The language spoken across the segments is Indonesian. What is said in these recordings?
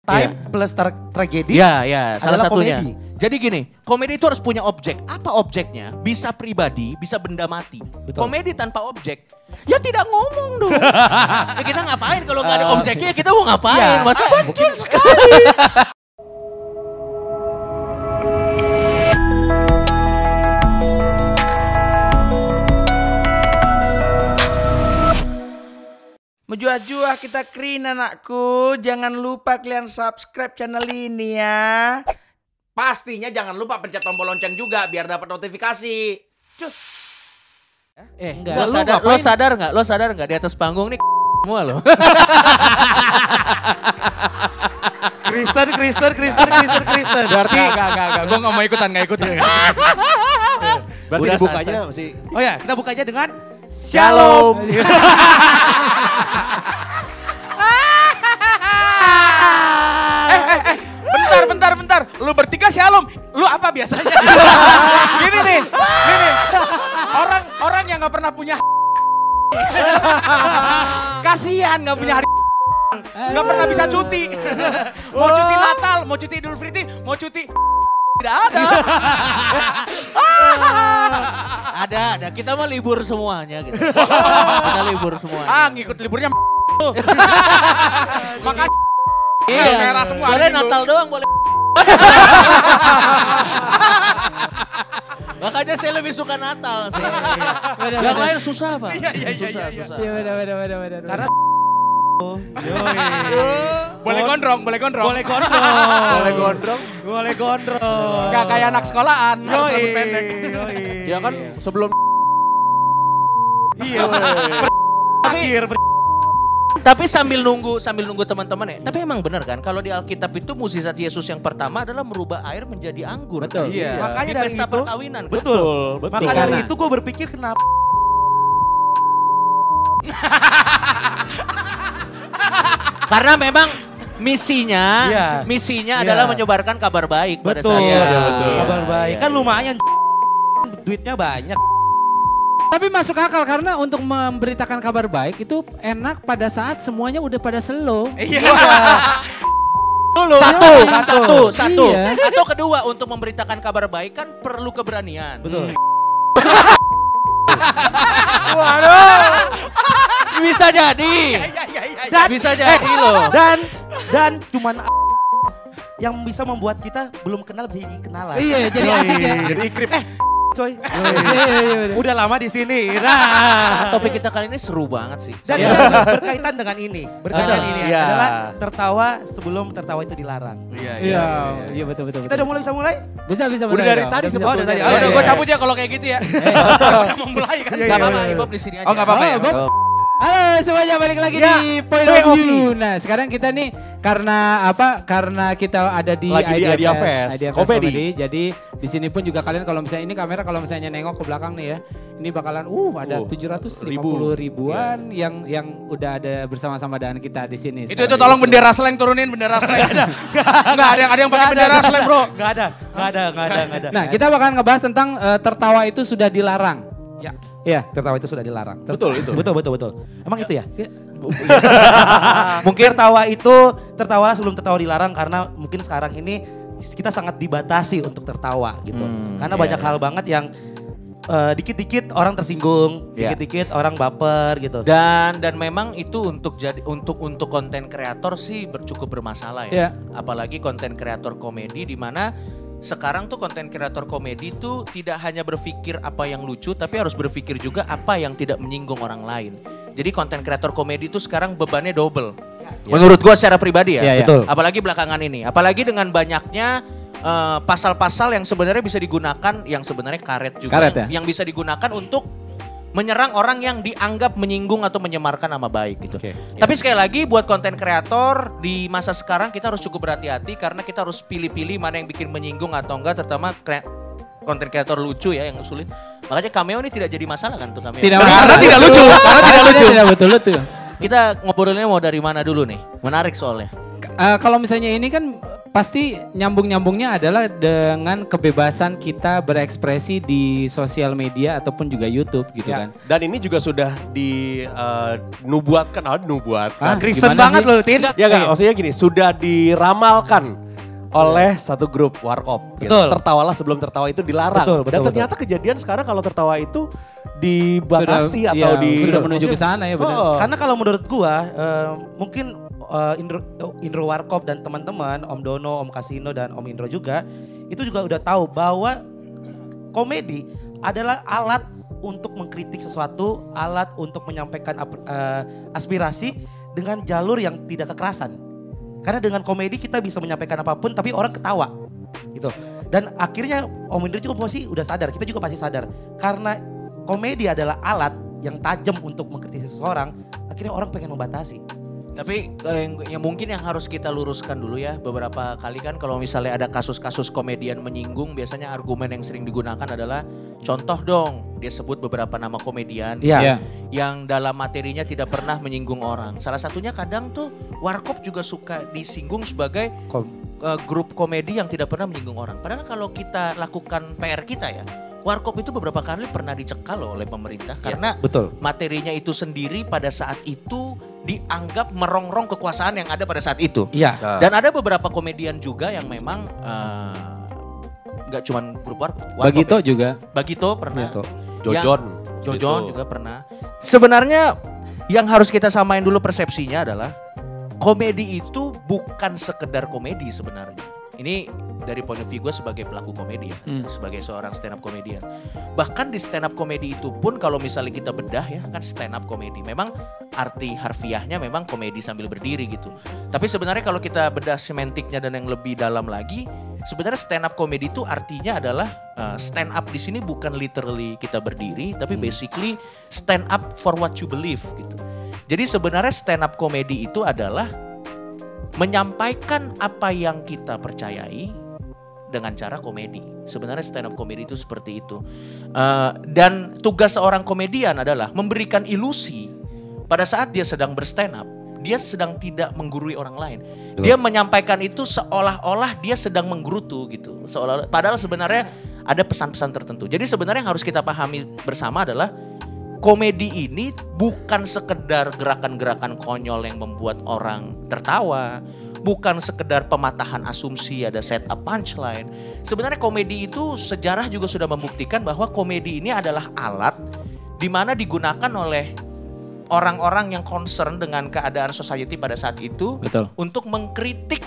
time plus tragedi. Iya, salah satunya. Komedi. Jadi gini, komedi itu harus punya objek. Apa objeknya? Bisa pribadi, bisa benda mati. Betul. Komedi tanpa objek, ya tidak ngomong dong. Ya kita ngapain kalau nggak ada objeknya? Kita mau ngapain? Ya, Masa betul sekali. Menjuah-juah kita keren anakku. Jangan lupa kalian subscribe channel ini ya. Pastinya jangan lupa pencet tombol lonceng juga biar dapat notifikasi. Cus. Lo sadar nggak di atas panggung nih semua lo. Kristen. Berarti enggak. Gue gak mau ikutan. Berarti Udah dibukanya santai. masih. Oh ya, kita bukanya dengan Shalom. Bentar. Lu bertiga shalom. Lu apa biasanya? Gini nih. Orang yang gak pernah punya kasihan gak punya hari gak pernah bisa cuti. Mau cuti Natal, mau cuti Idul Fitri, mau cuti tidak ada. Ada. Kita mah libur semuanya gitu. Kita libur semuanya. Ngikut liburnya makasih. Iya, merah semua soalnya hari Minggu. Natal doang boleh. Makanya saya lebih suka Natal sih. Yang lain susah Pak. Iya. Susah. Iya benar. Karena Boleh gondrong. boleh gondrong. Gak kayak anak sekolahan, harus rambut pendek. Ya kan sebelum Iya. Tapi sambil nunggu teman-teman ya. Tapi emang benar kan kalau di Alkitab itu mukjizat Yesus yang pertama adalah merubah air menjadi anggur. Betul. Iya. Makanya Di dari pesta itu, perkawinan. betul. Maka dari Karena- itu gue berpikir kenapa Karena memang misinya Iya. adalah Iya. menyebarkan kabar baik pada betul. saat itu. betul. Kabar baik. Iya. Kan lumayan duitnya banyak. Tapi masuk akal karena untuk memberitakan kabar baik itu enak pada saat semuanya udah pada slow. Iya. Satu. Iya. Atau kedua untuk memberitakan kabar baik kan perlu keberanian. Betul. Bisa jadi. Dan- Bisa jadi loh. Dan cuman yang bisa membuat kita belum kenal jadi kenalan. Iya, jadi asik ya. Jadi ikrip. Coy. Iya. Udah lama di sini. Nah. Topik kita kali ini seru banget sih. Dan itu berkaitan dengan ini. Berkaitan ini iya. adalah tertawa sebelum tertawa itu dilarang. Iya, betul. Kita udah mulai bisa mulai? Bisa. Udah dari tadi Bisa, semua. bisa. dari tadi. Udah Iya. gue cabut ya kalau kayak gitu ya. Udah mau mulai kan. Gak apa-apa, Ibob di sini aja. Oh nggak apa-apa ya. Oh, Halo semuanya, balik lagi Ya, di Point Point of of View. Nah sekarang kita nih karena apa? Karena kita ada di Lagi di Idea Fest. Comedy. Jadi di sini pun juga kalian kalau misalnya ini kamera kalau misalnya nengok ke belakang nih ya, ini bakalan ada 750 ribuan yang udah ada bersama-sama dengan kita di sini. Itu tolong bendera slang turunin bendera slang. Enggak ada yang pakai bendera slang, Bro. Gak ada. Nah kita bakalan ngebahas tentang tertawa itu sudah dilarang. Ya. Iya. Tertawa itu sudah dilarang. Betul itu. Betul. Emang itu ya? Mungkin Tertawalah sebelum tertawa dilarang karena mungkin sekarang ini kita sangat dibatasi untuk tertawa gitu. Karena banyak hal banget yang dikit-dikit orang tersinggung, Iya. dikit-dikit orang baper gitu. dan memang itu untuk konten kreator sih cukup bermasalah ya. Iya. Apalagi konten kreator komedi di mana sekarang tuh konten kreator komedi tuh tidak hanya berpikir apa yang lucu tapi harus berpikir juga apa yang tidak menyinggung orang lain. Jadi konten kreator komedi tuh sekarang bebannya double. Menurut gua secara pribadi ya. Iya, iya. Betul. Apalagi belakangan ini. Apalagi dengan banyaknya pasal-pasal yang sebenarnya bisa digunakan yang sebenarnya karet juga Karet ya? yang bisa digunakan untuk menyerang orang yang dianggap menyinggung atau menyemarkan nama baik gitu. Oke. Tapi sekali lagi buat konten kreator di masa sekarang kita harus cukup berhati-hati karena kita harus pilih-pilih mana yang bikin menyinggung atau enggak, terutama konten kreator lucu ya yang sulit. Makanya cameo ini tidak jadi masalah kan tuh cameo. Karena tidak lucu. Tidak betul. Kita ngobrolnya mau dari mana dulu nih? Menarik soalnya. Kalau misalnya ini kan pasti nyambung-nyambungnya adalah dengan kebebasan kita berekspresi di sosial media ataupun juga YouTube gitu kan. Dan ini juga sudah dinubuatkan, Kristen gimana banget sih? loh, Tin. Ya enggak, maksudnya gini, sudah diramalkan oleh satu grup warkop. Gitu. Betul. Tertawalah sebelum tertawa itu dilarang. Dan ternyata kejadian sekarang kalau tertawa itu dibatasi atau sudah menuju ke sana ya benar. Karena kalau menurut gua mungkin Indro Warkop dan teman-teman, Om Dono, Om Kasino dan Om Indro juga itu juga udah tahu bahwa komedi adalah alat untuk mengkritik sesuatu, alat untuk menyampaikan aspirasi dengan jalur yang tidak kekerasan. Karena dengan komedi kita bisa menyampaikan apapun tapi orang ketawa gitu. Dan akhirnya Om Indro juga pasti udah sadar, kita juga pasti sadar. Karena komedi adalah alat yang tajam untuk mengkritik seseorang, akhirnya orang pengen membatasi. Tapi yang mungkin yang harus kita luruskan dulu ya, beberapa kali kan kalau misalnya ada kasus-kasus komedian menyinggung, biasanya argumen yang sering digunakan adalah contoh dong, dia sebut beberapa nama komedian yang dalam materinya tidak pernah menyinggung orang. Salah satunya kadang tuh Warkop juga suka disinggung sebagai grup komedi yang tidak pernah menyinggung orang. Padahal kalau kita lakukan PR kita ya, Warkop itu beberapa kali pernah dicekal loh oleh pemerintah karena materinya itu sendiri pada saat itu dianggap merongrong kekuasaan yang ada pada saat itu. Dan ada beberapa komedian juga yang memang nggak cuma grup Warkop. Bagito juga. Bagito pernah. Jojon juga pernah. Sebenarnya yang harus kita samain dulu persepsinya adalah komedi itu bukan sekedar komedi sebenarnya. Ini dari point of view gue sebagai pelaku komedi ya, sebagai seorang stand up comedian. Bahkan di stand up comedy itu pun kalau misalnya kita bedah ya, kan stand up comedy. Memang arti harfiahnya memang komedi sambil berdiri gitu. Tapi sebenarnya kalau kita bedah semantiknya dan yang lebih dalam lagi, sebenarnya stand up comedy itu artinya adalah stand up di sini bukan literally kita berdiri, tapi basically stand up for what you believe gitu. Jadi sebenarnya stand up comedy itu adalah menyampaikan apa yang kita percayai dengan cara komedi. Sebenarnya stand up comedy itu seperti itu. Dan tugas seorang komedian adalah memberikan ilusi pada saat dia sedang berstand up. Dia sedang tidak menggurui orang lain. Dia menyampaikan itu seolah-olah dia sedang menggerutu gitu. Padahal sebenarnya ada pesan-pesan tertentu. Jadi sebenarnya yang harus kita pahami bersama adalah komedi ini bukan sekedar gerakan-gerakan konyol yang membuat orang tertawa. Bukan sekedar pematahan asumsi ada setup punchline. Sebenarnya komedi itu sejarah juga sudah membuktikan bahwa komedi ini adalah alat di mana digunakan oleh orang-orang yang concern dengan keadaan society pada saat itu. Betul. Untuk mengkritik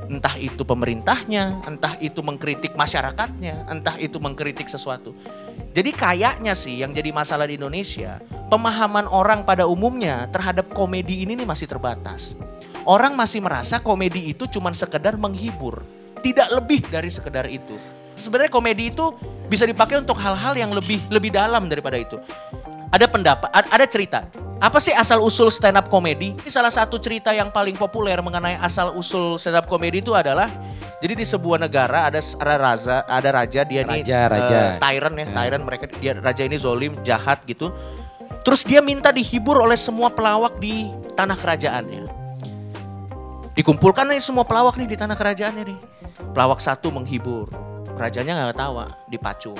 entah itu pemerintahnya, entah itu mengkritik masyarakatnya, entah itu mengkritik sesuatu. Jadi kayaknya sih yang jadi masalah di Indonesia, pemahaman orang pada umumnya terhadap komedi ini nih masih terbatas. Orang masih merasa komedi itu cuma sekedar menghibur, tidak lebih dari sekedar itu. Sebenarnya komedi itu bisa dipakai untuk hal-hal yang lebih dalam daripada itu. Ada pendapat, ada cerita. Apa sih asal usul stand up comedy? Ini salah satu cerita yang paling populer mengenai asal usul stand up comedy itu adalah, jadi di sebuah negara ada raja, dia nih tyrant ya, tyrant raja ini zolim, jahat gitu. Terus dia minta dihibur oleh semua pelawak di tanah kerajaannya. Dikumpulkan nih semua pelawak nih di tanah kerajaannya nih. Pelawak satu menghibur, rajanya nggak ketawa, dipacung.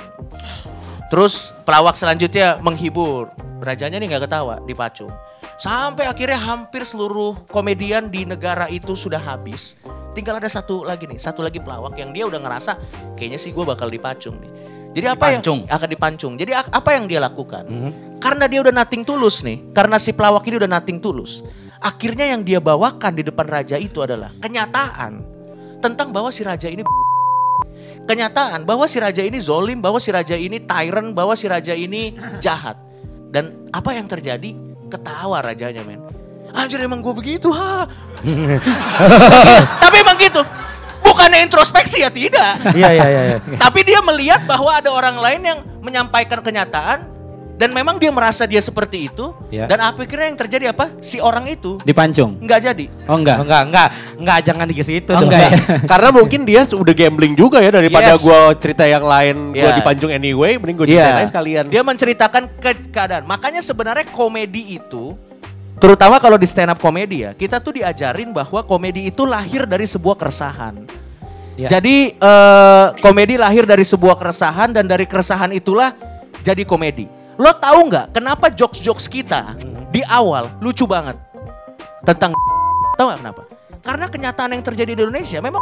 Terus pelawak selanjutnya menghibur, rajanya nih nggak ketawa, dipacung. Sampai akhirnya hampir seluruh komedian di negara itu sudah habis. Tinggal ada satu lagi pelawak yang dia udah ngerasa kayaknya sih gue bakal dipacung nih. Jadi apa yang akan dipancung? Jadi apa yang dia lakukan? Karena dia udah nothing tulus nih, karena si pelawak ini udah nothing tulus. Akhirnya yang dia bawakan di depan raja itu adalah kenyataan tentang bahwa si raja ini kenyataan bahwa si raja ini zolim, bahwa si raja ini tyrant, bahwa si raja ini jahat. Dan apa yang terjadi? Ketawa rajanya, men. Anjir emang gue begitu, ha. Tapi emang gitu. Bukannya introspeksi ya, tidak. Iya. Tapi dia melihat bahwa ada orang lain yang menyampaikan kenyataan. Dan memang dia merasa dia seperti itu. Dan akhirnya yang terjadi apa? Si orang itu dipancung. Enggak jadi. Oh enggak. Enggak, jangan dikasih itu. Enggak ya. Karena mungkin dia udah gambling juga ya, daripada gue cerita yang lain, gue dipancung anyway, mending gue ceritain aja sekalian. Dia menceritakan keadaan. Makanya sebenarnya komedi itu Terutama kalau di stand up komedi ya, kita tuh diajarin bahwa komedi itu lahir dari sebuah keresahan. Ya. Jadi komedi lahir dari sebuah keresahan dan dari keresahan itulah jadi komedi. Lo tahu nggak kenapa jokes-jokes kita di awal lucu banget tentang tahu nggak kenapa? Karena kenyataan yang terjadi di Indonesia memang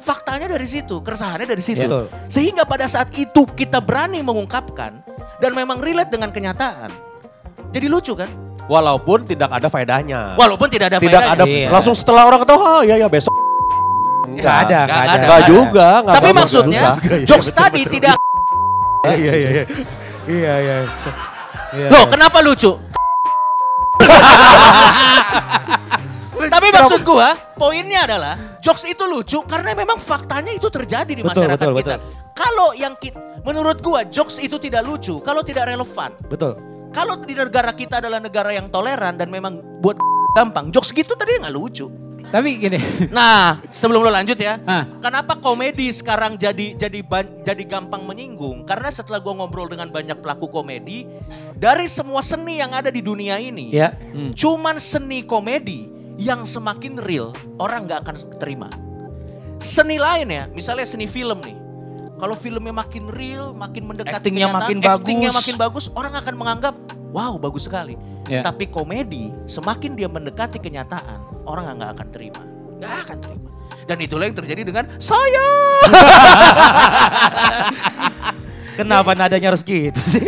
faktanya dari situ, keresahannya dari situ. Ya, sehingga pada saat itu kita berani mengungkapkan dan memang relate dengan kenyataan. Jadi lucu kan? Walaupun tidak ada faedahnya. Walaupun tidak ada Tidak faedahnya. ada, Iya. langsung setelah orang ketawa, ya besok. Nggak ada. Enggak juga. Nggak Tapi bagus, maksudnya nggak usah. jokes tadi tidak. Iya. Loh, kenapa lucu? Tapi maksud gua, poinnya adalah jokes itu lucu karena memang faktanya itu terjadi di Betul, masyarakat betul, kita. Kalau yang menurut gua jokes itu tidak lucu kalau tidak relevan. Betul. Kalau di negara kita adalah negara yang toleran dan memang buat gampang, jokes gitu tadi nggak lucu. Tapi gini. Nah, sebelum lo lanjut ya, Hah. kenapa komedi sekarang jadi gampang menyinggung? Karena setelah gua ngobrol dengan banyak pelaku komedi, dari semua seni yang ada di dunia ini, Ya. cuman seni komedi yang semakin real, orang nggak akan terima. Seni lain ya, misalnya seni film nih. Kalau filmnya makin real, makin mendekati Actingnya kenyataan, makin actingnya bagus. makin bagus, orang akan menganggap, wow bagus sekali. Ya. Tapi komedi, semakin dia mendekati kenyataan, orang nggak akan terima. Nggak akan terima. Dan itulah yang terjadi dengan saya. Kenapa nadanya harus gitu sih?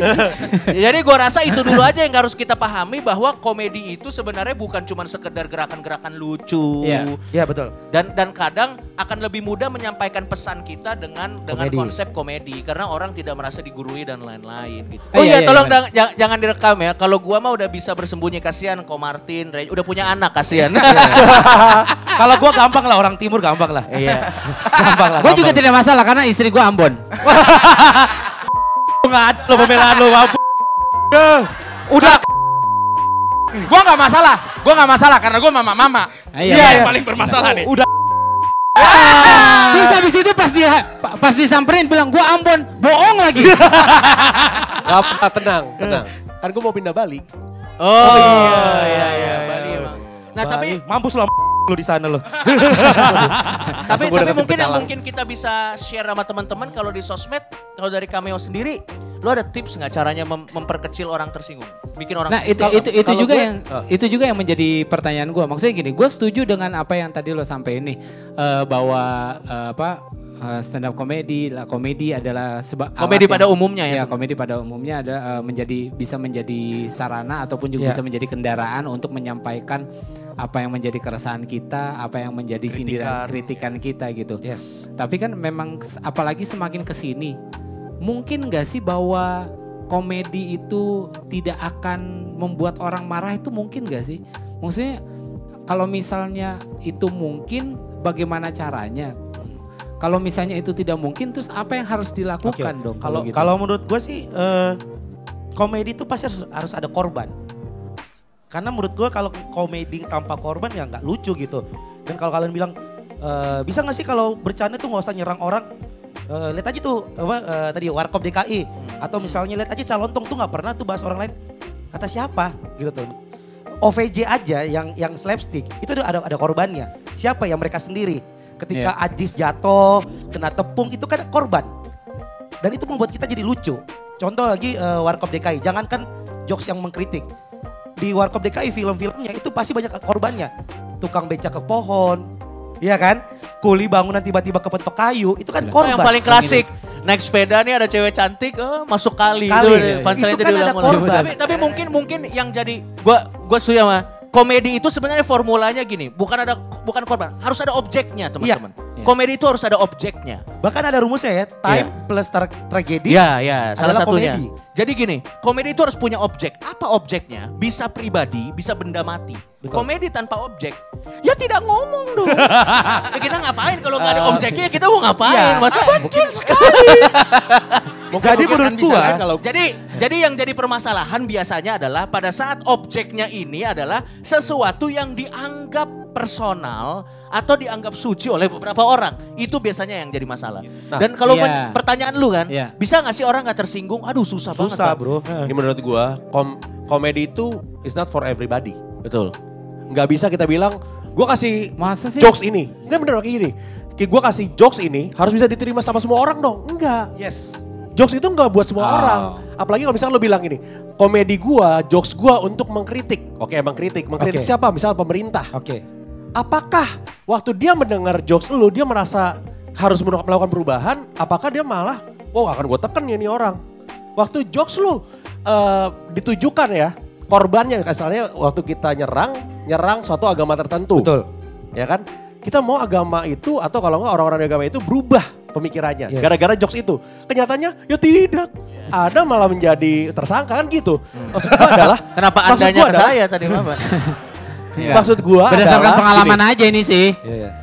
Jadi gua rasa itu dulu aja yang harus kita pahami bahwa komedi itu sebenarnya bukan cuma sekedar gerakan-gerakan lucu. Iya. Ya betul. Dan kadang akan lebih mudah menyampaikan pesan kita dengan Komedi. konsep komedi karena orang tidak merasa digurui dan lain-lain gitu. Oh Oh, iya, iya, iya, tolong iya. jangan direkam ya. Kalau gua mah udah bisa bersembunyi, kasihan Ko Martin, udah punya anak, kasihan. Kalau gua gampang lah, orang timur gampang lah. Iya. Gampang lah. Gue juga tidak masalah karena istri gue Ambon. Nggak ada lo pembelaan lo, mampu. Udah. Gua nggak masalah karena gua mama-mama. Iya, Yang paling bermasalah nih. Udah. Terus habis itu pas disamperin bilang gue Ambon, bohong lagi. Gak apa, tenang. Kan gue mau pindah Bali. Oh iya, Bali emang. Nah, tapi Mampus lo lo di sana lo. Tapi gua deketin mungkin yang pecalang. mungkin kita bisa share sama teman-teman kalau di sosmed, kalau dari Cameo sendiri, lo ada tips nggak caranya memperkecil orang tersinggung, bikin orang Nah tersinggung? itu juga yang menjadi pertanyaan gue. Maksudnya gini, gue setuju dengan apa yang tadi lo sampaikan nih, bahwa stand up komedi adalah Komedi alat pada umumnya ya, komedi pada umumnya ada bisa menjadi sarana ataupun Ya. juga bisa menjadi kendaraan untuk menyampaikan apa yang menjadi keresahan kita, apa yang menjadi sindiran kritikan kita gitu. Yes. Tapi kan memang apalagi semakin kesini, mungkin gak sih bahwa komedi itu tidak akan membuat orang marah, itu mungkin gak sih? Maksudnya kalau misalnya itu mungkin, bagaimana caranya? Kalau misalnya itu tidak mungkin, terus apa yang harus dilakukan dong? Kalau gitu? kalau menurut gue sih komedi itu pasti harus ada korban. Karena menurut gue kalau komedi tanpa korban ya nggak lucu gitu. Dan kalau kalian bilang bisa nggak sih kalau bercanda tuh nggak usah nyerang orang. Lihat aja tuh tadi Warkop DKI atau misalnya lihat aja Calontong tuh nggak pernah tuh bahas orang lain. Kata siapa gitu tuh. OVJ aja yang slapstick itu ada korbannya. Siapa ya, mereka sendiri. Ketika Ajis jatuh, kena tepung itu kan korban. Dan itu membuat kita jadi lucu. Contoh lagi Warkop DKI, jangankan jokes yang mengkritik. Di Warkop DKI film-filmnya itu pasti banyak korbannya. Tukang beca ke pohon, iya kan? Kuli bangunan tiba-tiba kepentok kayu, itu kan Oh, korban. yang paling klasik, naik sepeda nih ada cewek cantik, masuk kali. Kali. Punchline Itu kan ada diulang-ulang. korban. Tapi mungkin yang jadi, gua setuju sama komedi itu sebenarnya formulanya gini, bukan korban, harus ada objeknya teman-teman. Iya. Komedi itu harus ada objeknya. Bahkan ada rumusnya ya, time plus tragedi. Ya, salah adalah satunya. komedi. Jadi gini, komedi itu harus punya objek. Apa objeknya? Bisa pribadi, bisa benda mati. Betul. Komedi tanpa objek, ya tidak ngomong dong. Ya kita ngapain kalau nggak ada objeknya? Kita mau ngapain? Iya. Masa Betul sekali. Jadi menurut gua, kalau Jadi yang jadi permasalahan biasanya adalah pada saat objeknya ini adalah sesuatu yang dianggap personal atau dianggap suci oleh beberapa orang. Itu biasanya yang jadi masalah. Dan kalau Iya. pertanyaan lu kan, Iya. bisa gak sih orang gak tersinggung? Aduh susah banget. susah Bang. bro. ini menurut gua komedi itu is not for everybody. Betul. Nggak bisa kita bilang, gue kasih Masa sih? jokes ini. Nggak bener kayak gini. Kayak gue kasih jokes ini harus bisa diterima sama semua orang dong. Enggak. Yes. Jokes itu nggak buat semua orang. Apalagi kalau misalnya lo bilang ini, komedi gue, jokes gue untuk mengkritik. Oke, emang kritik. Mengkritik siapa? Misal pemerintah. Oke. Apakah waktu dia mendengar jokes lu, dia merasa harus melakukan perubahan? Apakah dia malah, akan gue tekan ya ini orang. Waktu jokes lu ditujukan ya, korbannya misalnya waktu kita nyerang suatu agama tertentu. Betul. Ya kan? Kita mau agama itu atau kalau enggak orang-orang agama itu berubah pemikirannya. Yes. Gara-gara jokes itu. Kenyataannya ya tidak. Ada malah menjadi tersangka kan gitu. Maksud gua adalah. Kenapa maksud andanya gua ke adalah- saya tadi Bapak? Maksud gua Berdasarkan adalah pengalaman gini, aja ini sih.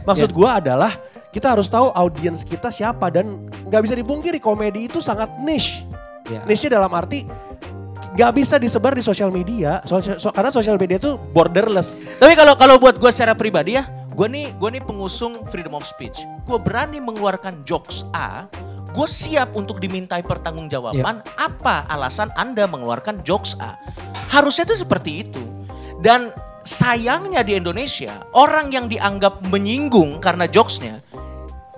maksud gua adalah kita harus tahu audiens kita siapa dan nggak bisa dipungkiri komedi itu sangat niche. Iya. Niche-nya dalam arti nggak bisa disebar di sosial media karena sosial media itu borderless. Tapi kalau buat gue secara pribadi ya, gue nih pengusung freedom of speech. Gue berani mengeluarkan jokes A, gue siap untuk dimintai pertanggungjawaban apa alasan Anda mengeluarkan jokes A. Harusnya itu seperti itu. Dan sayangnya di Indonesia, orang yang dianggap menyinggung karena jokesnya,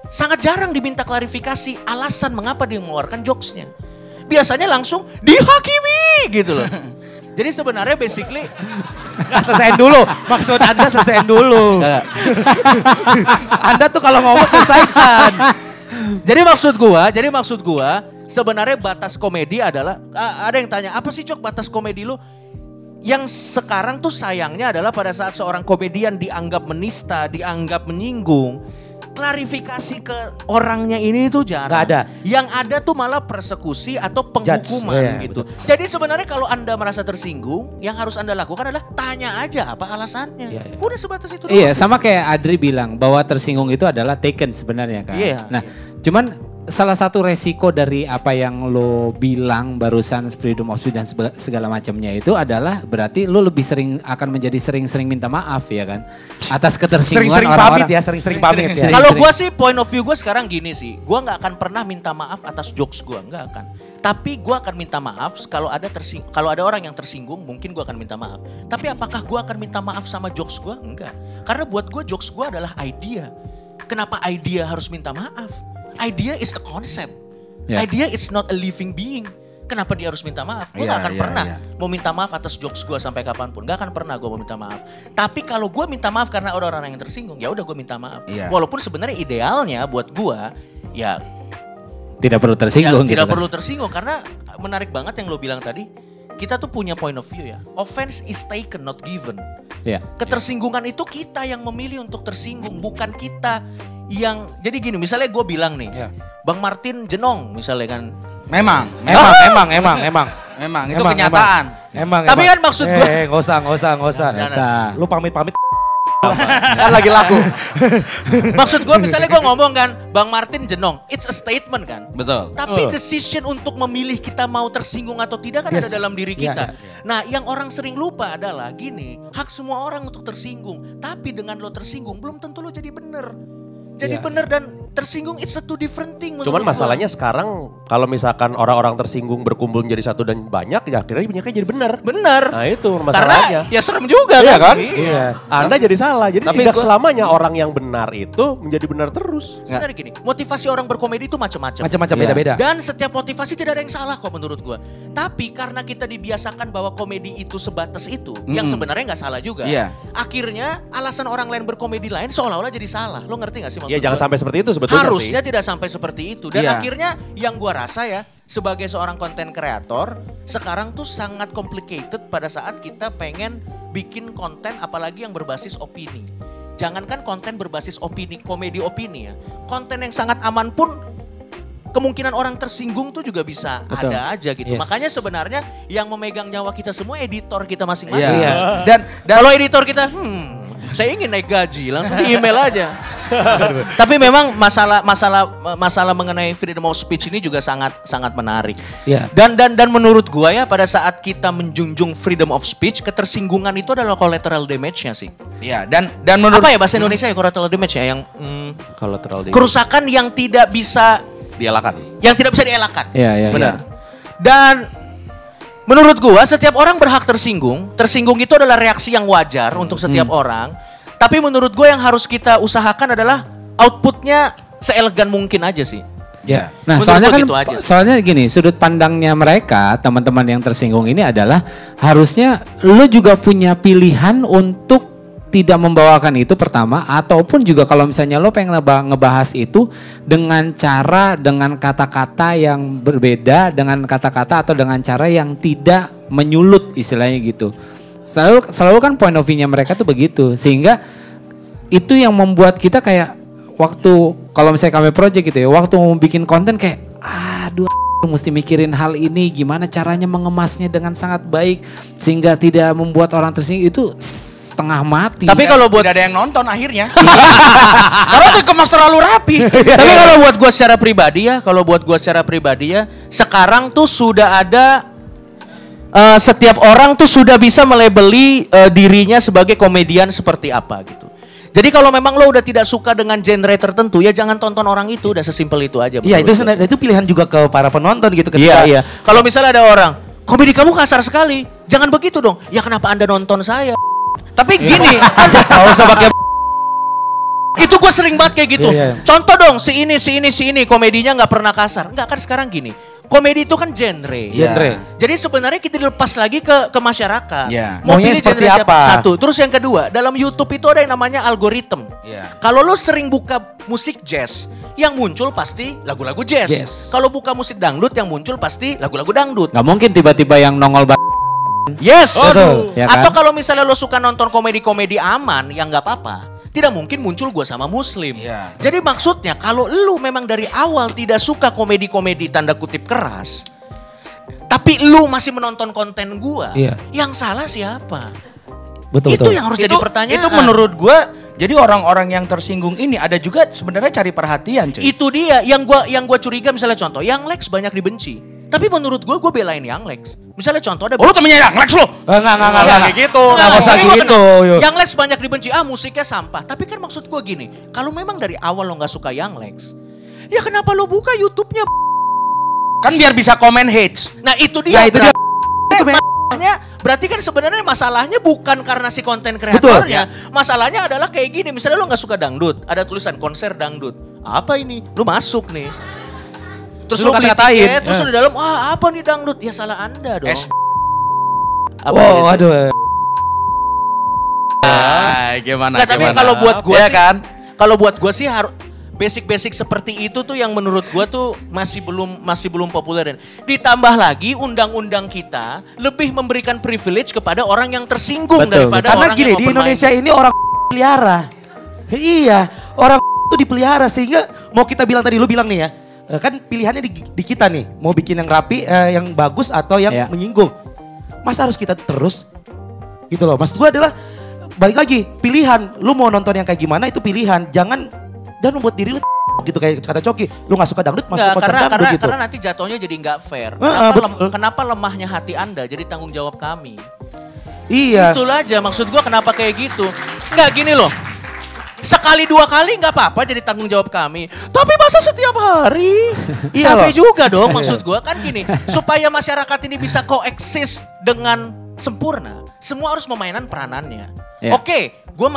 sangat jarang diminta klarifikasi alasan mengapa dia mengeluarkan jokesnya. Biasanya langsung dihakimi gitu loh. Jadi sebenarnya basically Selesaiin dulu. Maksud Anda selesaiin dulu. Anda tuh kalau ngomong selesaikan. Jadi maksud gua sebenarnya batas komedi adalah ada yang tanya, apa sih Cok batas komedi lu? Yang sekarang tuh sayangnya adalah pada saat seorang komedian dianggap menista, dianggap menyinggung, klarifikasi ke orangnya ini tuh jarang. Nggak ada. Yang ada tuh malah persekusi atau penghukuman Judge. Iya, gitu. Jadi sebenarnya kalau Anda merasa tersinggung, yang harus Anda lakukan adalah tanya aja apa alasannya. Iya, iya. Udah sebatas itu Iya, doang. sama kayak Adri bilang bahwa tersinggung itu adalah taken sebenarnya kan. Iya. Nah, cuman salah satu resiko dari apa yang lo bilang barusan freedom of speech dan segala macamnya itu adalah berarti lo lebih akan menjadi sering-sering minta maaf ya kan atas ketersinggungan Sering-sering orang-orang. pamit ya, sering-sering pamit ya. Sering- Kalau gue sih point of view gue sekarang gini sih, gue nggak akan pernah minta maaf atas jokes gue, nggak akan. Tapi gue akan minta maaf kalau ada orang yang tersinggung, mungkin gue akan minta maaf. Tapi apakah gue akan minta maaf sama jokes gue? Enggak. Karena buat gue jokes gue adalah idea. Kenapa idea harus minta maaf? Idea is a concept. Ya. Idea is not a living being. Kenapa dia harus minta maaf? Gue gak akan pernah mau minta maaf atas jokes gue sampai kapanpun. Gak akan pernah gue mau minta maaf. Tapi kalau gue minta maaf karena ada orang yang tersinggung, ya udah gue minta maaf. Walaupun sebenarnya idealnya buat gue, ya Tidak perlu tersinggung gitu tidak kan. perlu tersinggung. Karena menarik banget yang lo bilang tadi. Kita tuh punya point of view ya. Offense is taken, not given. Ya. Ketersinggungan itu kita yang memilih untuk tersinggung, bukan kita yang. Jadi gini, misalnya gue bilang nih, Bang Martin jenong misalnya kan. Memang itu kenyataan. Emang. Tapi kan maksud gue. Nggak usah. Biasa. Lu pamit. Kan lagi laku. Maksud gue misalnya gue ngomong kan, Bang Martin jenong, it's a statement kan. Betul. Tapi decision untuk memilih kita mau tersinggung atau tidak kan ada dalam diri kita. Nah yang orang sering lupa adalah gini, hak semua orang untuk tersinggung. Tapi dengan lo tersinggung belum tentu lo jadi bener. Jadi bener dan tersinggung it's a two different thing. Cuman masalahnya sekarang kalau misalkan orang-orang tersinggung berkumpul menjadi satu dan banyak, ya akhirnya banyaknya jadi benar. Bener. Nah itu Karena masalahnya. ya serem juga Iya kan? Iya. Anda jadi salah. Jadi Tapi tidak gua- selamanya orang yang benar itu menjadi benar terus. Sebenarnya gini, motivasi orang berkomedi itu macam-macam. Macam-macam beda-beda. Dan setiap motivasi tidak ada yang salah kok menurut gua. Tapi karena kita dibiasakan bahwa komedi itu sebatas itu, yang sebenarnya nggak salah juga. Iya. Akhirnya alasan orang lain berkomedi lain seolah-olah jadi salah. Lo ngerti gak sih maksud Ya jangan gua? sampai seperti itu sebetulnya Harusnya sih. tidak sampai seperti itu. Dan Iya. akhirnya yang gua rasa ya, sebagai seorang konten kreator, sekarang tuh sangat complicated pada saat kita pengen bikin konten apalagi yang berbasis opini. Jangankan konten berbasis opini, komedi opini ya. Konten yang sangat aman pun kemungkinan orang tersinggung tuh juga bisa Betul. ada aja gitu. Yes. Makanya sebenarnya yang memegang nyawa kita semua editor kita masing-masing. Iya. Dan Kalau editor kita, saya ingin naik gaji, langsung di email aja. Tapi memang masalah mengenai freedom of speech ini juga sangat menarik. Iya. Dan menurut gua ya pada saat kita menjunjung freedom of speech, ketersinggungan itu adalah collateral damage-nya sih. ya dan menurut Apa ya bahasa Indonesia ya collateral damage ya yang Kalau terlalu kerusakan yang tidak bisa dialakan. dielakkan. Iya, iya. Benar. Dan Menurut gua setiap orang berhak tersinggung. Tersinggung itu adalah reaksi yang wajar untuk setiap orang. Tapi menurut gua yang harus kita usahakan adalah outputnya seelegan mungkin aja sih. Ya. Nah, Menurut soalnya gua kan gitu aja sih. soalnya gini, sudut pandangnya mereka, teman-teman yang tersinggung ini adalah harusnya lu juga punya pilihan untuk tidak membawakan itu pertama, ataupun juga kalau misalnya lo pengen ngebahas itu dengan cara, dengan kata-kata yang berbeda, dengan kata-kata atau dengan cara yang tidak menyulut istilahnya gitu. Selalu kan point of view-nya mereka tuh begitu, sehingga itu yang membuat kita kayak waktu kalau misalnya kami project gitu ya, waktu mau bikin konten kayak aduh mesti mikirin hal ini, gimana caranya mengemasnya dengan sangat baik sehingga tidak membuat orang tersinggung, itu setengah mati. Tapi kalau buat Tidak ada yang nonton akhirnya. Karena dikemas terlalu rapi. Tapi kalau buat gue secara pribadi ya, sekarang tuh sudah ada setiap orang tuh sudah bisa melabeli dirinya sebagai komedian seperti apa gitu. Jadi kalau memang lo udah tidak suka dengan genre tertentu ya jangan tonton orang itu, udah sesimpel itu aja. Iya, itu pilihan juga ke para penonton gitu Iya. Kalau misalnya ada orang, komedi kamu kasar sekali, jangan begitu dong. Ya kenapa Anda nonton saya? Tapi gini, Enggak usah pakai Itu gue sering banget kayak gitu. Iya. Contoh dong, si ini komedinya nggak pernah kasar. Enggak kan sekarang gini. Komedi itu kan genre. genre. Jadi sebenarnya kita dilepas lagi ke masyarakat. Iya. Mau Maunya pilih seperti genre siapa? apa? Satu. Terus yang kedua, dalam YouTube itu ada yang namanya algoritma. Iya. Kalau lo sering buka musik jazz, yang muncul pasti lagu-lagu jazz. Yes. Kalau buka musik dangdut, yang muncul pasti lagu-lagu dangdut. nggak mungkin tiba-tiba yang nongol Yes. Betul. Ya kan? Atau kalau misalnya lo suka nonton komedi-komedi aman, yang nggak apa-apa. Tidak mungkin muncul gua sama Muslim. Iya. Jadi maksudnya kalau lu memang dari awal tidak suka komedi-komedi tanda kutip keras, tapi lu masih menonton konten gua, Iya. yang salah siapa? betul. Itu yang harus jadi pertanyaan. Itu menurut gua, jadi orang-orang yang tersinggung ini ada juga sebenarnya cari perhatian, cuy. Itu dia yang gua curiga, misalnya contoh, Yang Lex banyak dibenci. Tapi menurut gua belain Yang Lex. Misalnya contoh ada Oh, lu temennya Yang Lex lu? Enggak kayak gitu. Nggak, Nggak usah tapi gua gitu, kenal. yo. Yang Lex banyak dibenci, musiknya sampah. Tapi kan maksud gua gini, kalau memang dari awal lo nggak suka Yang Lex, ya kenapa lo buka YouTube-nya? Kan biar bisa komen hates. Nah itu dia. Ya, itu dia. Masalahnya, berarti kan sebenarnya masalahnya bukan karena si konten kreatornya. Masalahnya adalah kayak gini, misalnya lo nggak suka dangdut, ada tulisan konser dangdut. Apa ini? Lo masuk nih. Terus lo beli kata-katain. tiket, terus lo di dalam, apa nih dangdut? Ya salah Anda dong. Apa Wow, gitu? aduh. Gimana? Nggak, tapi gimana? kalau buat gue Iya sih, kan? kalau buat gue sih harus basic-basic seperti itu tuh yang menurut gue tuh masih belum populer. Ditambah lagi undang-undang kita lebih memberikan privilege kepada orang yang tersinggung daripada Karena orang gini, yang di open Indonesia minded. ini orang pelihara. Iya, orang itu dipelihara sehingga mau kita bilang tadi, lu bilang nih ya, kan pilihannya di kita nih, mau bikin yang rapi, yang bagus atau yang Iya. menyinggung. Masa harus kita terus? Gitu loh, maksud gue adalah balik lagi, pilihan. Lu mau nonton yang kayak gimana itu pilihan, jangan membuat diri lu gitu kayak kata Coki, lu gak suka dangdut masuk Nggak, konser dangdut gitu. karena nanti jatuhnya jadi nggak fair. Betul. Kenapa lemahnya hati Anda jadi tanggung jawab kami? Iya. Itulah aja maksud gua kenapa kayak gitu. Nggak gini loh. Sekali dua kali nggak apa-apa jadi tanggung jawab kami. Tapi masa setiap hari? Iya Capek loh. juga dong maksud gua kan gini. Supaya masyarakat ini bisa koeksis dengan sempurna, semua harus memainkan peranannya. Ya. Oke, gue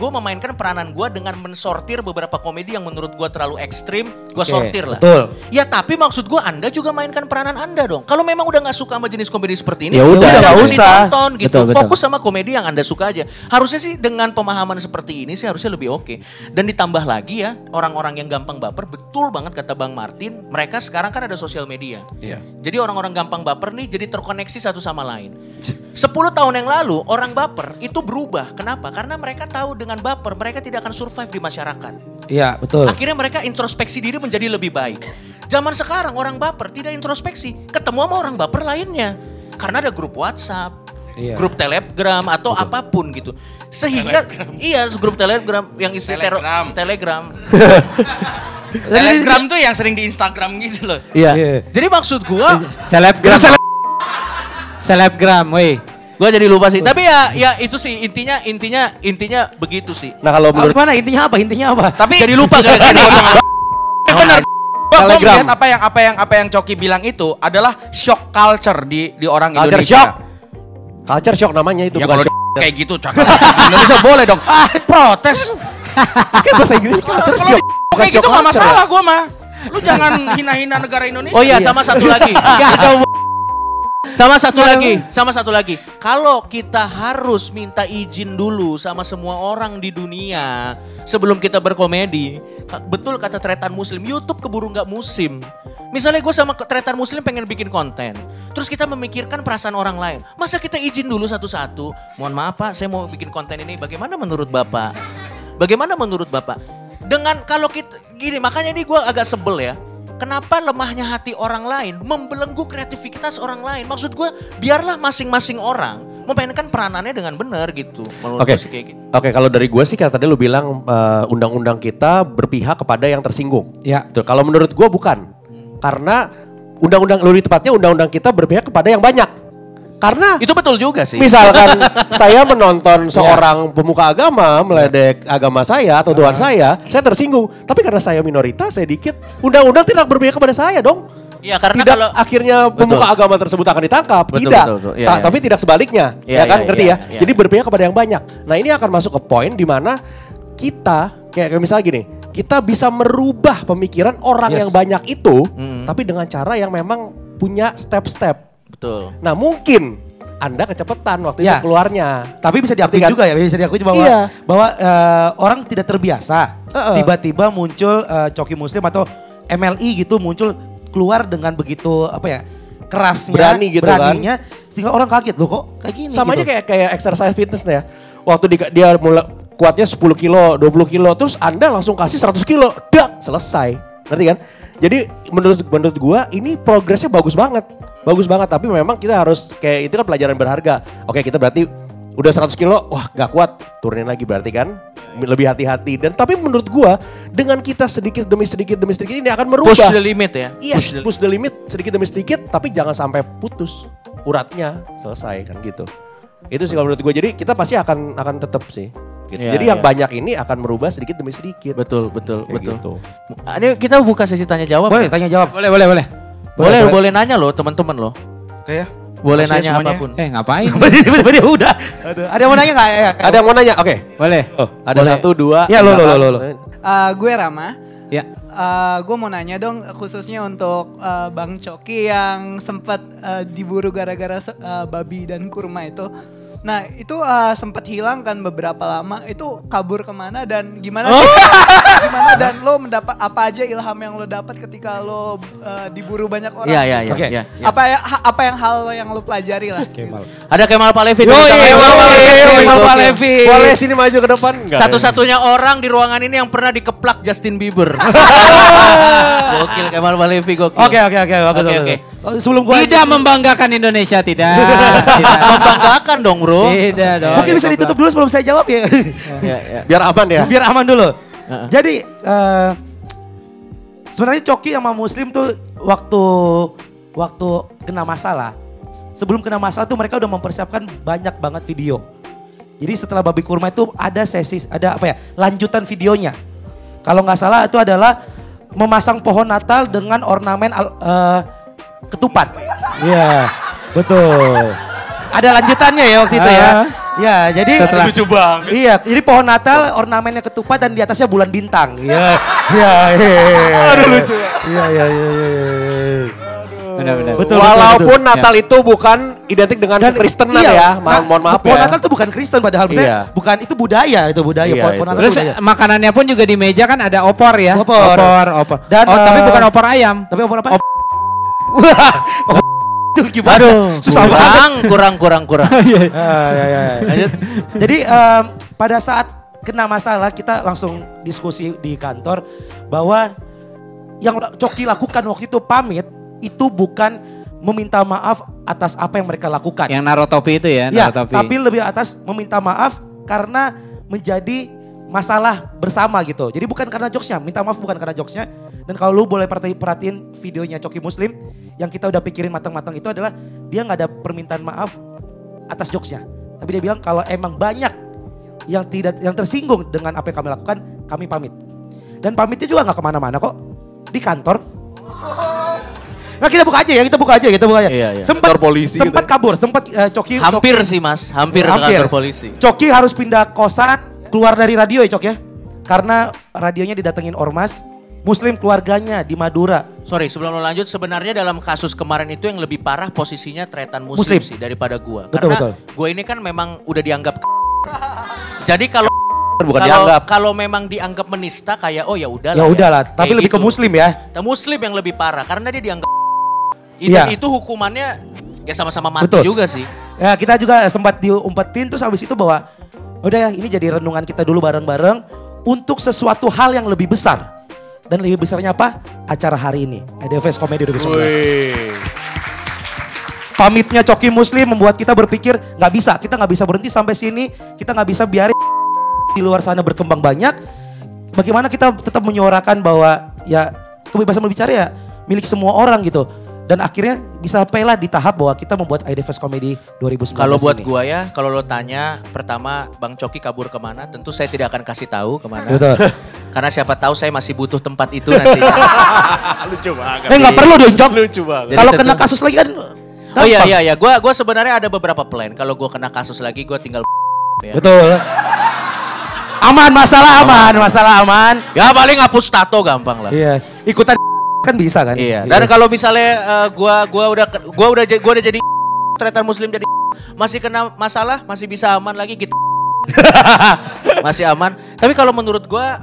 memainkan peranan gue dengan mensortir beberapa komedi yang menurut gue terlalu ekstrim, gue Oke, sortir lah. betul. Ya tapi maksud gue Anda juga mainkan peranan Anda dong. Kalau memang udah nggak suka sama jenis komedi seperti ini, Ya udah, jangan nggak usah. ditonton gitu. Betul, betul. Fokus sama komedi yang Anda suka aja. Harusnya sih dengan pemahaman seperti ini sih harusnya lebih oke. Dan ditambah lagi ya, orang-orang yang gampang baper, betul banget kata Bang Martin, mereka sekarang kan ada sosial media. Iya. Jadi orang-orang gampang baper nih jadi terkoneksi satu sama lain. 10 tahun yang lalu orang baper itu berubah. Kenapa? Karena mereka tahu dengan baper mereka tidak akan survive di masyarakat. Iya, betul. Akhirnya mereka introspeksi diri menjadi lebih baik. Zaman sekarang orang baper tidak introspeksi, ketemu sama orang baper lainnya. Karena ada grup WhatsApp, Iya. grup Telegram atau apapun gitu. Sehingga iya grup Telegram yang isi Telegram. Telegram tuh yang sering di Instagram gitu loh. Iya. Iya. Jadi maksud gua Selebgram, weh. gua jadi lupa sih. Tapi ya itu sih intinya begitu sih. Nah kalau menurut Gimana intinya apa? Intinya apa? Tapi Jadi lupa gara-gara ini. bener. Telegram. melihat apa yang Coki bilang itu adalah shock culture di orang Culture Indonesia. shock. Culture shock namanya itu. Ya bukan kalau shock. kayak gitu cakap di Indonesia boleh dong. Protes. Kan bahasa Inggris culture Kalau shock. kayak gitu gak masalah gue mah. Lu jangan hina-hina negara Indonesia. Oh iya, sama satu lagi. Sama satu lagi. Kalau kita harus minta izin dulu sama semua orang di dunia sebelum kita berkomedi. Betul kata Tretan Muslim, YouTube keburu nggak musim. Misalnya gue sama Tretan Muslim pengen bikin konten. Terus kita memikirkan perasaan orang lain. Masa kita izin dulu satu-satu? Mohon maaf Pak, saya mau bikin konten ini. Bagaimana menurut Bapak? Bagaimana menurut Bapak? Dengan kalau kita, gini makanya ini gue agak sebel ya. Kenapa lemahnya hati orang lain membelenggu kreativitas orang lain? Maksud gue biarlah masing-masing orang memainkan peranannya dengan benar gitu. Oke, kalau dari gue sih kayak tadi lu bilang undang-undang kita berpihak kepada yang tersinggung. Ya. Betul. Kalau menurut gue bukan. Karena undang-undang lebih tepatnya undang-undang kita berpihak kepada yang banyak. Karena itu betul juga sih. misalkan saya menonton seorang pemuka agama meledek agama saya atau Tuhan saya tersinggung. Tapi karena saya minoritas, saya dikit, undang-undang tidak berpihak kepada saya dong. Iya karena Tidak kalau akhirnya pemuka agama tersebut akan ditangkap. Betul, Tidak. betul. Iya, iya. Tapi tidak sebaliknya. Iya, Ya kan, iya, ngerti iya, ya? iya. Jadi berpihak kepada yang banyak. Nah ini akan masuk ke poin di mana kita, kayak misalnya gini, kita bisa merubah pemikiran orang yang banyak itu, tapi dengan cara yang memang punya step-step. betul. Nah mungkin Anda kecepatan waktu itu Ya. keluarnya. Tapi bisa diakui Kan? juga ya, bisa diakui bahwa Iya. orang tidak terbiasa. Tiba-tiba muncul Coki Muslim atau MLI gitu muncul keluar dengan begitu apa ya kerasnya, Berani gitu kan. beraninya, sehingga orang kaget loh kok kayak gini. Sama gitu. aja kayak exercise fitness ya. Waktu dia mulai kuatnya 10 kilo, 20 kilo, terus Anda langsung kasih 100 kilo, dak, selesai. Ngerti kan? Jadi menurut gua ini progresnya bagus banget. Bagus banget, tapi memang kita harus kayak itu kan pelajaran berharga. Oke, kita berarti udah 100 kilo, wah gak kuat, turunin lagi berarti kan. Lebih hati-hati. Dan tapi menurut gua dengan kita sedikit demi sedikit ini akan merubah. Push the limit ya. Yes, push the limit sedikit demi sedikit, tapi jangan sampai putus uratnya, selesai kan gitu. Itu sih kalau menurut gue. Jadi kita pasti akan tetap sih. Gitu. Iya, Jadi yang iya. banyak ini akan merubah sedikit demi sedikit. Betul. Kayak gitu. Ini kita buka sesi tanya jawab. Boleh tanya jawab. Boleh nanya loh teman-teman loh. Oke ya. Boleh Makasih nanya semuanya. apapun. Ngapain? Tiba-tiba dia udah. Ada yang mau nanya nggak? Ya, Ada yang mau nanya? Oke. Boleh. Oh, ada Boleh. 1, 2. Ya, lo. Gue Rama. Ya. Gue mau nanya dong khususnya untuk Bang Coki yang sempat diburu gara-gara babi dan kurma itu. Nah itu sempat hilang kan beberapa lama. Itu kabur kemana dan gimana? Gimana dan lo mendapat apa aja ilham yang lo dapat ketika lo diburu banyak orang? Iya. Oke. Iya. Apa yang hal yang lo pelajari lah? Ada Kemal Palevi. Kemal Gokil. Palevi. Boleh sini maju ke depan? Enggak. Satu-satunya orang di ruangan ini yang pernah dikeplak Justin Bieber. Gokil Kemal Palevi gokil. Oke. Oke. Sebelum gua Tidak membanggakan Indonesia, tidak. Membanggakan dong bro. Tidak dong. mungkin bisa ditutup dulu sebelum saya jawab ya. Ya. Biar aman ya. Biar aman dulu. Heeh. Jadi sebenarnya Coki sama Muslim tuh waktu kena masalah, sebelum kena masalah tuh mereka udah mempersiapkan banyak banget video. Jadi setelah babi kurma itu ada lanjutan videonya. Kalau nggak salah itu adalah memasang pohon Natal dengan ornamen ketupat. Iya, betul. Ada lanjutannya ya waktu itu ya. Ya, jadi Lucu banget. iya, jadi pohon Natal ornamennya ketupat dan di atasnya bulan bintang. Iya. Aduh lucu. Iya. Benar-benar. Betul. Walaupun Natal itu bukan identik dengan Kristenan ya. Mohon maaf pohon ya. Natal itu bukan Kristen padahal Iya. bukan itu budaya. Iya, Pohon Natal Terus itu budaya. makanannya pun juga di meja kan ada opor ya. Opor. Dan, tapi bukan opor ayam. Tapi opor apa? Itu Aduh, gimana? Susah banget. kurang. Lanjut. Jadi pada saat kena masalah kita langsung diskusi di kantor bahwa yang Coki lakukan waktu itu pamit itu bukan meminta maaf atas apa yang mereka lakukan. Yang naruh topi itu ya, Ya, naruh topi. tapi lebih atas meminta maaf karena menjadi masalah bersama gitu. Jadi bukan karena jokesnya, minta maaf bukan karena jokesnya. Dan kalau lu boleh perhatiin videonya Coki Muslim, yang kita udah pikirin matang-matang itu adalah dia nggak ada permintaan maaf atas jokesnya. Tapi dia bilang kalau emang banyak yang tersinggung dengan apa yang kami lakukan, kami pamit. Dan pamitnya juga nggak kemana-mana kok, di kantor. Nah kita buka aja ya, kita buka aja. Iya, iya. Sempat Kantor polisi sempat gitu. kabur, sempat Coki. Hampir sih mas, hampir ke kantor polisi. Coki harus pindah kosan, keluar dari radio ya Cok ya. Karena radionya didatengin ormas, Muslim keluarganya di Madura. Sorry, sebelum lo lanjut, sebenarnya dalam kasus kemarin itu yang lebih parah posisinya tretan muslim, sih daripada gua. Betul, Karena betul. gua ini kan memang udah dianggap. Jadi kalau Bukan dianggap. kalau memang dianggap menista kayak oh ya udahlah. Ya udahlah, tapi Kayak lebih ke gitu. Muslim ya. Nah, Muslim yang lebih parah karena dia dianggap itu, Iya. itu hukumannya ya sama-sama mati Betul. juga sih. Ya kita juga sempat diumpetin terus habis itu bahwa udah ya ini jadi renungan kita dulu bareng-bareng untuk sesuatu hal yang lebih besar. Dan lebih besarnya apa? Acara hari ini, EDFest Comedy 2019. Pamitnya Coki Muslim membuat kita berpikir kita nggak bisa berhenti sampai sini, kita nggak bisa biarin di luar sana berkembang banyak. Bagaimana kita tetap menyuarakan bahwa ya kebebasan berbicara ya milik semua orang gitu. Dan akhirnya bisa sampai lah di tahap bahwa kita membuat EDFest Comedy 2019 Kalau buat ini. gua ya, kalau lo tanya pertama Bang Coki kabur kemana, tentu saya tidak akan kasih tahu kemana. Betul. Karena siapa tahu saya masih butuh tempat itu nanti. Lucu banget. Nggak perlu dong Jok. Lucu banget. Jadi Kalau tentu- kena kasus lagi kan Oh iya gampang. iya, gua sebenarnya ada beberapa plan. Kalau gua kena kasus lagi, gua tinggal ya. Betul. Aman, masalah aman. Ya paling hapus tato gampang lah. Iya, ikutan kan bisa kan? Iya. Dan kalau misalnya gua udah jadi tretan muslim jadi masih kena masalah, masih bisa aman lagi gitu. Masih aman. Tapi kalau menurut gua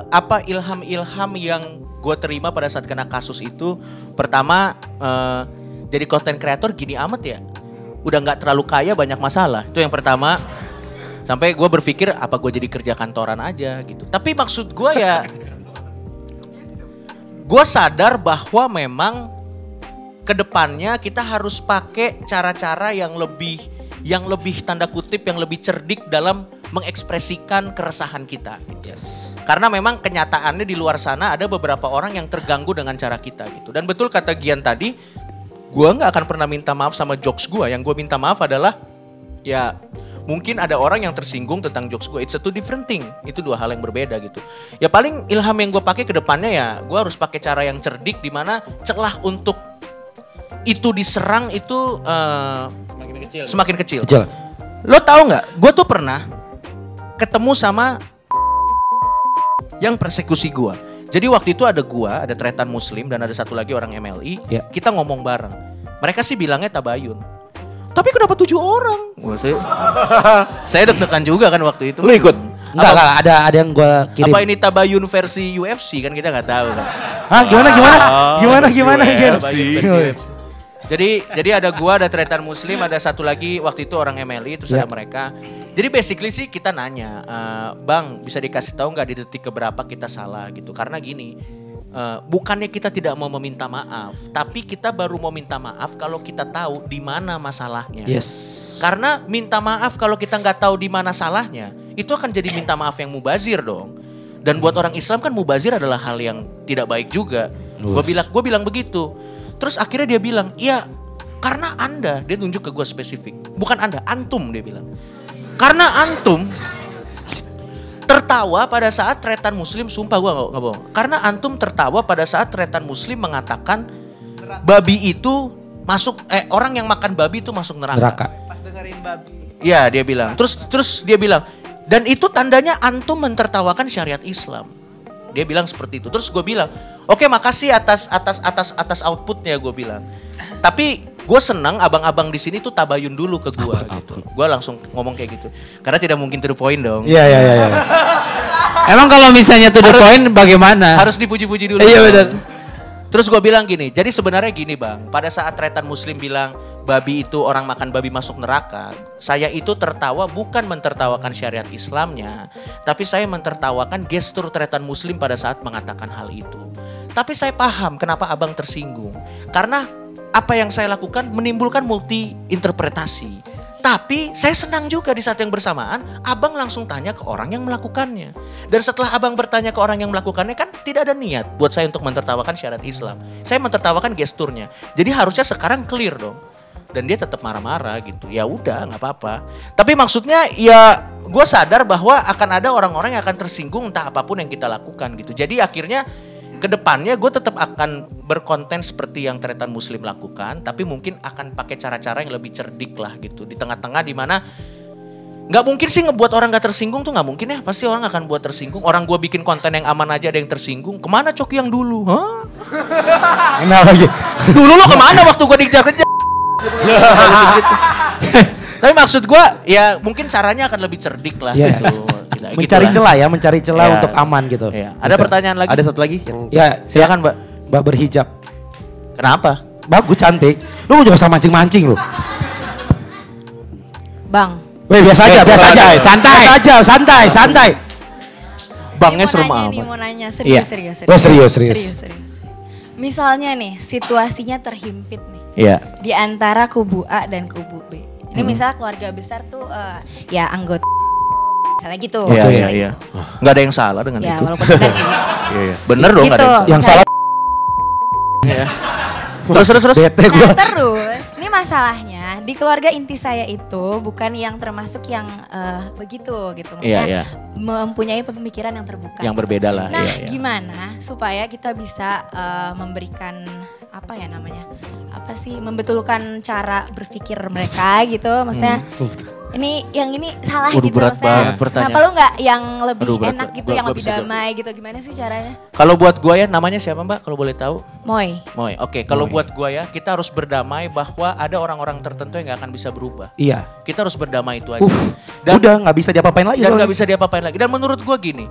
apa ilham yang gua terima pada saat kena kasus itu, pertama jadi konten kreator gini amat ya. Udah nggak terlalu kaya, banyak masalah. Itu yang pertama. Sampai gue berpikir apa gue jadi kerja kantoran aja gitu. Tapi maksud gue ya, gue sadar bahwa memang kedepannya kita harus pakai cara-cara yang lebih tanda kutip, yang lebih cerdik dalam mengekspresikan keresahan kita. Yes. Karena memang kenyataannya di luar sana ada beberapa orang yang terganggu dengan cara kita gitu. Dan betul kata Gian tadi, gue nggak akan pernah minta maaf sama jokes gue. Yang gue minta maaf adalah ya mungkin ada orang yang tersinggung tentang jokes gue. It's a two different thing. Itu dua hal yang berbeda gitu. Ya paling ilham yang gue pakai ke depannya ya gue harus pakai cara yang cerdik di mana celah untuk itu diserang itu semakin kecil. Lo tahu nggak? Gue tuh pernah ketemu sama yang persekusi gue. Jadi waktu itu ada tretan muslim dan ada satu lagi orang MLI. Ya. Kita ngomong bareng. Mereka sih bilangnya tabayun. Tapi kenapa 7 orang? Saya deg-degan juga kan waktu itu. Lu ikut? Enggak, ada yang gue kirim. Apa ini tabayun versi UFC kan kita nggak tahu kan. Hah, gimana? Tabayun versi UFC. Jadi ada ada tretan muslim, ada satu lagi waktu itu orang MLI, terus ada mereka. Jadi basically sih kita nanya, Bang bisa dikasih tahu nggak di detik keberapa kita salah gitu. Karena gini, bukannya kita tidak mau meminta maaf, tapi kita baru mau minta maaf kalau kita tahu di mana masalahnya. Yes. Karena minta maaf kalau kita nggak tahu di mana salahnya, itu akan jadi minta maaf yang mubazir dong. Dan buat orang Islam kan mubazir adalah hal yang tidak baik juga. Gue bilang begitu. Terus akhirnya dia bilang, iya karena Anda, dia tunjuk ke gue spesifik. Bukan Anda, antum dia bilang. Karena antum tertawa pada saat tretan muslim, sumpah gue gak bohong. Karena antum tertawa pada saat tretan muslim mengatakan babi itu masuk, orang yang makan babi itu masuk neraka. Pas dengerin babi. Iya dia bilang. Terus dia bilang, dan itu tandanya antum mentertawakan syariat Islam. Dia bilang seperti itu. Terus gue bilang, oke makasih atas outputnya gue bilang. Tapi gue senang abang-abang di sini tuh tabayun dulu ke gue gitu. Gue langsung ngomong kayak gitu. Karena tidak mungkin to the point dong. Iya. Emang kalau misalnya to the point bagaimana? Harus dipuji-puji dulu. Iya benar. Terus gue bilang gini, jadi sebenarnya gini bang, pada saat tretan muslim bilang babi itu orang makan babi masuk neraka, saya itu tertawa bukan mentertawakan syariat Islamnya, tapi saya mentertawakan gestur tretan muslim pada saat mengatakan hal itu. Tapi saya paham kenapa abang tersinggung, karena apa yang saya lakukan menimbulkan multi interpretasi. Tapi saya senang juga di saat yang bersamaan abang langsung tanya ke orang yang melakukannya. Dan setelah abang bertanya ke orang yang melakukannya kan tidak ada niat buat saya untuk mentertawakan syariat Islam. Saya mentertawakan gesturnya. Jadi harusnya sekarang clear dong. Dan dia tetap marah-marah gitu. Ya udah nggak apa-apa. Tapi maksudnya ya gue sadar bahwa akan ada orang-orang yang akan tersinggung entah apapun yang kita lakukan gitu. Jadi akhirnya kedepannya gue tetap akan berkonten seperti yang Tretan Muslim lakukan, tapi mungkin akan pakai cara-cara yang lebih cerdik lah gitu. Di tengah-tengah di mana nggak mungkin sih ngebuat orang nggak tersinggung tuh nggak mungkin ya. Pasti orang akan buat tersinggung. Orang gue bikin konten yang aman aja ada yang tersinggung. Kemana Coki yang dulu? Hah? Kenapa lagi? Dulu lo kemana waktu gue dikejar-kejar? Tapi maksud gue ya mungkin caranya akan lebih cerdik lah gitu. Mencari celah ya, mencari celah Ya. untuk aman gitu. Ya. Ada pertanyaan lagi? Ada satu lagi yang Ya, Silakan Mbak. Mbak berhijab. Kenapa? Bagus, cantik. Lu juga sama mancing-mancing lu. Bang, Weh, biasa aja, biasa aja. santai. Biasa aja, santai, santai. Bangnya ini serem mau nanya amat. nih, mau nanya Iya. serius. Oh, serius. Misalnya nih, situasinya terhimpit nih Iya. di antara kubu A dan kubu B. Ini misalnya keluarga besar tuh ya anggota misalnya gitu. Iya, misalnya iya, iya. gitu. Nggak ada yang salah dengan Ya itu. walaupun benar sih. Bener dong nggak ada Gitu. yang salah. Yang salah Iya. Terus. bete Nah gua. terus, ini masalahnya di keluarga inti saya itu bukan yang termasuk yang begitu gitu. Maksudnya Iya, iya. mempunyai pemikiran yang terbuka. Yang berbeda lah. Nah, Iya, iya. gimana supaya kita bisa memberikan apa ya namanya? Apa sih membetulkan cara berpikir mereka gitu? Maksudnya ini salah Waduh, gitu berat maksudnya. banget pertanyaan. Kenapa lu nggak yang lebih Aduh, berat, enak berat. gitu, Gua yang lebih bisa jawab. damai gitu? Gimana sih caranya? Kalau buat gua ya namanya siapa Mbak kalau boleh tahu? Moy. Moy. Oke, kalau buat gua ya kita harus berdamai bahwa ada orang-orang tertentu yang nggak akan bisa berubah. Iya. Kita harus berdamai itu aja. Dan udah nggak bisa diapa-apain lagi. Dan soalnya. nggak bisa diapa-apain lagi. Dan menurut gua gini,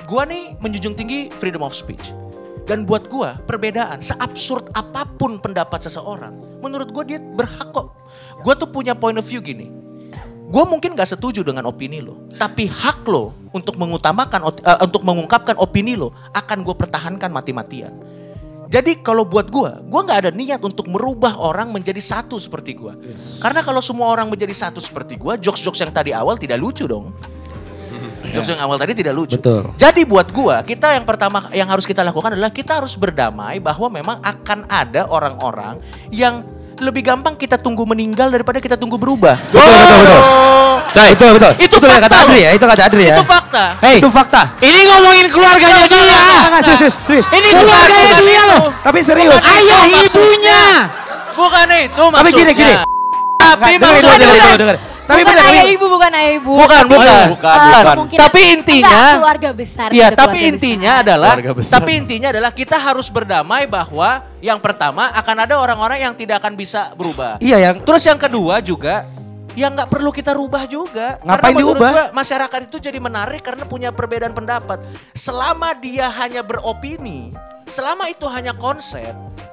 gua nih menjunjung tinggi freedom of speech. Dan buat gua perbedaan seabsurd apapun pendapat seseorang, menurut gua dia berhak kok. Gua tuh punya point of view gini. Gue mungkin gak setuju dengan opini lo, tapi hak lo untuk untuk mengungkapkan opini lo akan gue pertahankan mati-matian. Jadi kalau buat gue gak ada niat untuk merubah orang menjadi satu seperti gue. Karena kalau semua orang menjadi satu seperti gue, jokes-jokes yang tadi awal tidak lucu dong. Jokes yang awal tadi tidak lucu. Betul. Jadi buat gua, kita yang pertama yang harus kita lakukan adalah kita harus berdamai bahwa memang akan ada orang-orang yang lebih gampang kita tunggu meninggal daripada kita tunggu berubah. Betul. Cai, betul. Itu kata fakta Adri loh. ya, itu kata Adri ya. Itu fakta. Hei, Itu fakta. ini ngomongin keluarganya dia. Enggak, serius. Ini keluarganya dia loh. Tapi serius. Bukan Ayah itu maksudnya. ibunya. Bukan itu Tapi maksudnya. gini. Tapi Dengar, maksudnya dengar. Tapi bukan benar, ayah ibu, bukan ayah ibu. Bukan. Mungkin Tapi intinya enggak, keluarga besar. Iya, gitu, tapi keluarga intinya besar. adalah Keluarga besar. tapi intinya adalah kita harus berdamai bahwa yang pertama akan ada orang-orang yang tidak akan bisa berubah. Iya yang Terus yang kedua juga yang nggak perlu kita rubah juga. Ngapain Karena menurut diubah? gua masyarakat itu jadi menarik karena punya perbedaan pendapat. Selama dia hanya beropini, selama itu hanya konsep,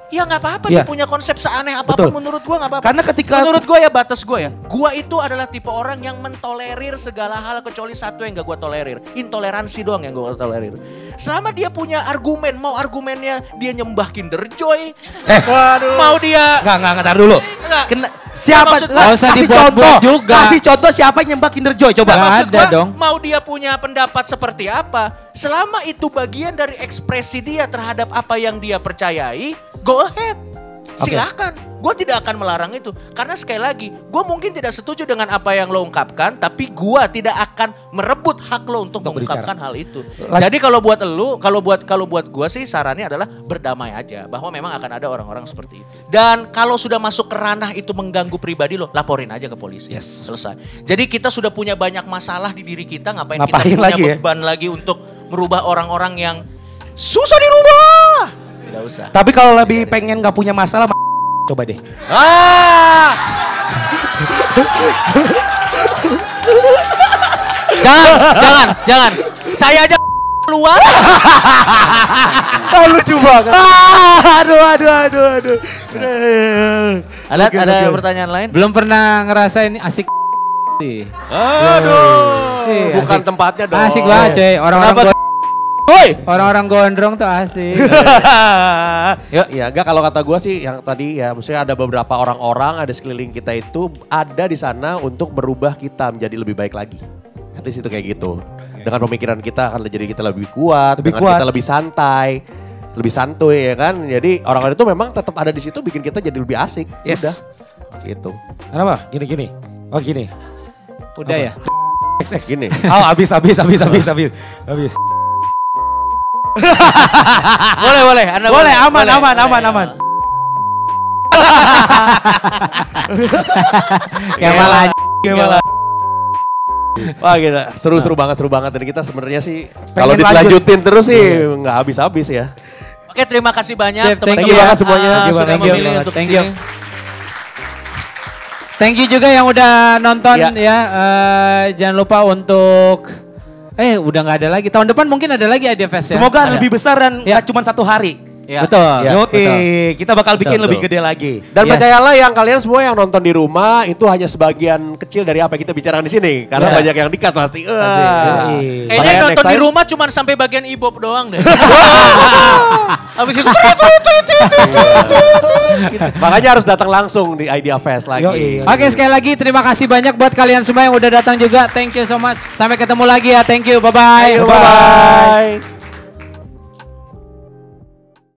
ya nggak apa-apa Iya. dia punya konsep seaneh apapun. Betul. Menurut gua nggak apa-apa. Karena ketika- menurut gua ya batas gua ya, gua itu adalah tipe orang yang mentolerir segala hal kecuali satu yang gak gua tolerir, intoleransi doang yang gua tolerir. Selama dia punya argumen, mau argumennya dia nyembah Kinder Joy, mau dia enggak tar dulu. Enggak. Siapa Maksud gua, Nggak usah kasih dibuat-buat contoh juga. Kasih contoh siapa yang nyembah Kinder Joy coba. Nggak maksud ada gua, dong. mau dia punya pendapat seperti apa, selama itu bagian dari ekspresi dia terhadap apa yang dia percayai, go ahead. Silakan, gue tidak akan melarang itu. Karena sekali lagi, gue mungkin tidak setuju dengan apa yang lo ungkapkan, tapi gue tidak akan merebut hak lo untuk mengungkapkan hal itu. Jadi kalau buat lo, kalau buat gue sih sarannya adalah berdamai aja, bahwa memang akan ada orang-orang seperti itu. Dan kalau sudah masuk ke ranah itu mengganggu pribadi lo, laporin aja ke polisi. Yes. Selesai. Jadi kita sudah punya banyak masalah di diri kita, ngapain kita Ngapain punya lagi ya? beban lagi untuk merubah orang-orang yang susah dirubah. Tidak usah. Tapi kalau lebih pengen gak punya masalah coba deh. Jangan. Saya aja keluar. lucu banget. Aduh. Ada pertanyaan lain? Belum pernah ngerasain asik sih. Aduh. Iya, Bukan asik. tempatnya dong. Asik banget cuy. Kenapa? Woi. Orang-orang gondrong tuh asik. Ya enggak, kalau kata gue sih yang tadi ya, maksudnya ada beberapa orang-orang ada sekeliling kita itu ada di sana untuk merubah kita menjadi lebih baik lagi. At least itu kayak gitu. Dengan pemikiran kita akan jadi kita lebih kuat, Lebih dengan kuat. kita lebih santai, lebih santuy ya kan. Jadi orang-orang itu memang tetap ada di situ bikin kita jadi lebih asik. Yes. Udah. Gitu. Kenapa? Gini. Oh gini. Udah ya. XX. Gini. Oh habis. Boleh. Anda Boleh, aman. Kayak malah Wah gila, seru banget. Dan kita sebenarnya sih kalau Pengen dilanjutin terus sih nggak habis-habis ya. Oke, terima kasih banyak Jeff, thank teman-teman. you banget semuanya. Sudah Thank you. memilih untuk Thank you. kesini. Thank you juga yang udah nonton Ya. ya. Jangan lupa untuk udah nggak ada lagi. Tahun depan mungkin ada lagi Idea Fest ya. Semoga Ada. lebih besar dan Ya. nggak cuma 1 hari. Ya. Betul. Ya. Oke, kita bakal bikin Betul. lebih gede lagi. Dan Yes. percayalah yang kalian semua yang nonton di rumah itu hanya sebagian kecil dari apa yang kita bicarakan di sini. Karena Ya. banyak yang dikat pasti. Yoi. Kayaknya Makanya nonton next di time- rumah cuma sampai bagian ibop doang deh. Habis itu Makanya harus datang langsung di Idea Fest lagi. Yoi. Oke, sekali lagi terima kasih banyak buat kalian semua yang udah datang juga. Thank you so much. Sampai ketemu lagi ya. Thank you. Bye-bye. Bye-bye.